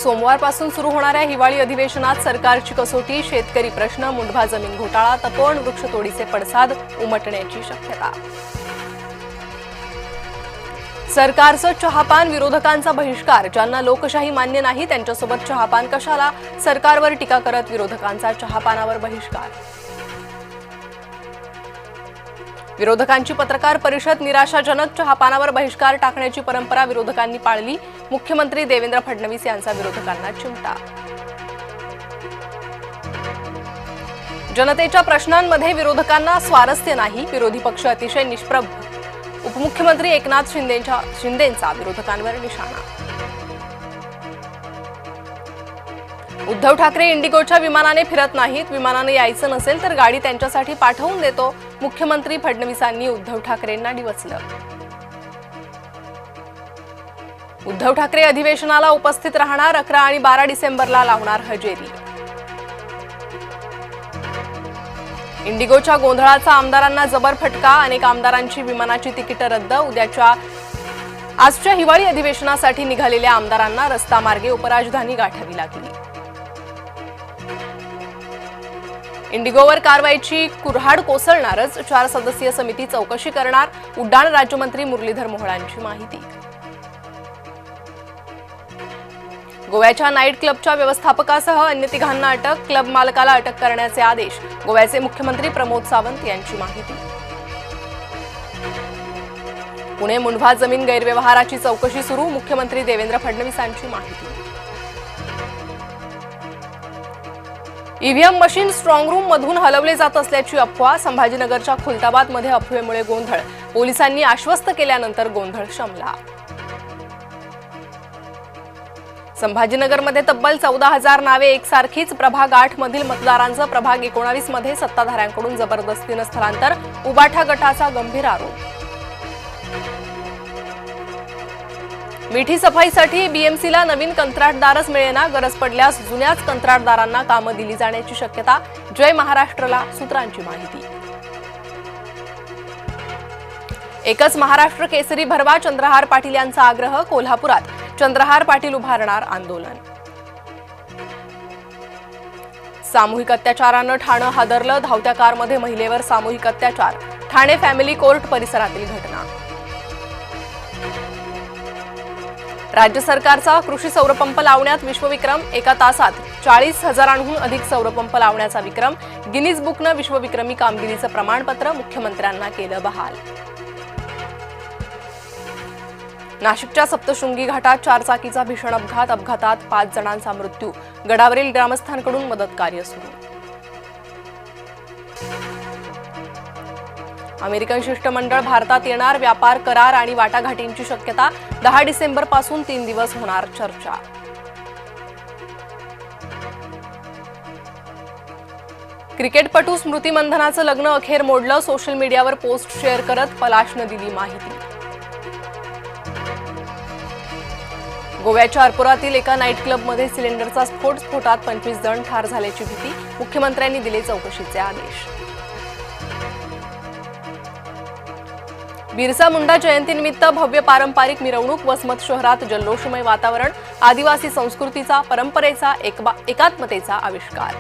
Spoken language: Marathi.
सोमवारपासून सुरू होणाऱ्या हिवाळी अधिवेशनात सरकारची कसोटी, शेतकरी प्रश्न, मुंढवा जमीन घोटाळा, तपोवन वृक्षतोडीचे पडसाद उमटण्याची शक्यता. सरकारचं चहापान, विरोधकांचा बहिष्कार. ज्यांना लोकशाही मान्य नाही त्यांच्यासोबत चहापान कशाला? सरकारवर टीका करत विरोधकांचा चहापानावर बहिष्कार. विरोधकांची पत्रकार परिषद. निराशाजनक. चहापानावर बहिष्कार टाकण्याची परंपरा विरोधकांनी पाळली. मुख्यमंत्री देवेंद्र फडणवीस यांचा विरोधकांना चिमटा. जनतेच्या प्रश्नांमध्ये विरोधकांना स्वारस्य नाही. विरोधी पक्ष अतिशय निष्प्रभ. उपमुख्यमंत्री एकनाथ शिंदेंचा विरोधकांवर निशाणा. उद्धव ठाकरे इंडिगोच्या विमानाने फिरत नाहीत. विमानाने यायचं नसेल तर गाडी त्यांच्यासाठी पाठवून देतो. मुख्यमंत्री फडणवीसांनी उद्धव ठाकरेंना डिवचलं. उद्धव ठाकरे अधिवेशनाला उपस्थित राहणार. 11 आणि 12 डिसेंबरला लावणार हजेरी. इंडिगोच्या गोंधळाचा आमदारांना जबर फटका. अनेक आमदारांची विमानाची तिकीटं रद्द. आजच्या हिवाळी अधिवेशनासाठी निघालेल्या आमदारांना रस्तामार्गे उपराजधानी गाठावी लागली. इंडिगोवर कारवाईची कुऱ्हाड कोसळणारच. 4 सदस्यीय समिती चौकशी करणार. उड्डाण राज्यमंत्री मुरलीधर मोहोळांची माहिती. गोव्याच्या नाईट क्लबच्या व्यवस्थापकासह अन्य 3 अटक. क्लब मालकाला अटक करण्याचे आदेश. गोव्याचे मुख्यमंत्री प्रमोद सावंत यांची माहिती. पुणे मुंढवा जमीन गैरव्यवहाराची चौकशी सुरू. मुख्यमंत्री देवेंद्र फडणवीसांची माहिती. ईव्हीएम मशीन स्ट्रॉंग रूम मधून हलवले जात असल्याची अफवा. संभाजीनगरच्या खुलताबादमध्ये अफवेमुळे गोंधळ. पोलिसांनी आश्वस्त केल्यानंतर गोंधळ शमला. संभाजीनगरमध्ये तब्बल 14,000 नावे एकसारखीच. प्रभाग 8 मधील मतदारांचं प्रभाग 19 मध्ये सत्ताधाऱ्यांकडून जबरदस्तीनं स्थलांतर. उबाठा गटाचा गंभीर आरोप. मिठी सफाईसाठी बीएमसीला नवीन कंत्राटदारच मिळेना. गरज पडल्यास जुन्याच कंत्राटदारांना कामं दिली जाण्याची शक्यता. जय महाराष्ट्रला सूत्रांची माहिती. एकच महाराष्ट्र केसरी भरवा. चंद्रहार पाटील यांचा आग्रह. कोल्हापुरात चंद्रहार पाटील उभारणार आंदोलन. सामूहिक अत्याचारानं ठाणं हादरलं. धावत्या कारमध्ये महिलेवर सामूहिक अत्याचार. ठाणे फॅमिली कोर्ट परिसरातील घटना. राज्य सरकारचा कृषी सौरपंप लावण्यात विश्वविक्रम. 1 तासात 40,000हून अधिक सौरपंप लावण्याचा विक्रम. गिनीज बुकनं विश्वविक्रमी कामगिरीचं प्रमाणपत्र मुख्यमंत्र्यांना केलं बहाल. नाशिकच्या सप्तशृंगी घाटात 4 चाकीचा भीषण अपघात. अपघातात 5 जणांचा मृत्यू. गडावरील ग्रामस्थांकडून मदत कार्य सुरू. अमेरिकन शिष्टमंडळ भारतात येणार. व्यापार करार आणि वाटाघाटींची शक्यता. 10 डिसेंबरपासून 3 दिवस होणार चर्चा. क्रिकेटपटू स्मृती मंधनाचं लग्न अखेर मोडलं. सोशल मीडियावर पोस्ट शेअर करत पलाशनं दिली माहिती. गोव्याच्या अर्पुरातील एका नाईट क्लबमध्ये सिलेंडरचा स्फोट. स्फोटात 25 जण ठार झाल्याची भीती. मुख्यमंत्र्यांनी दिले चौकशीचे आदेश. बिरसा मुंडा जयंतीनिमित्त भव्य पारंपरिक मिरवणूक. वसमत शहरात जल्लोषमय वातावरण. आदिवासी संस्कृतीचा, परंपरेचा, एकात्मतेचा आविष्कार.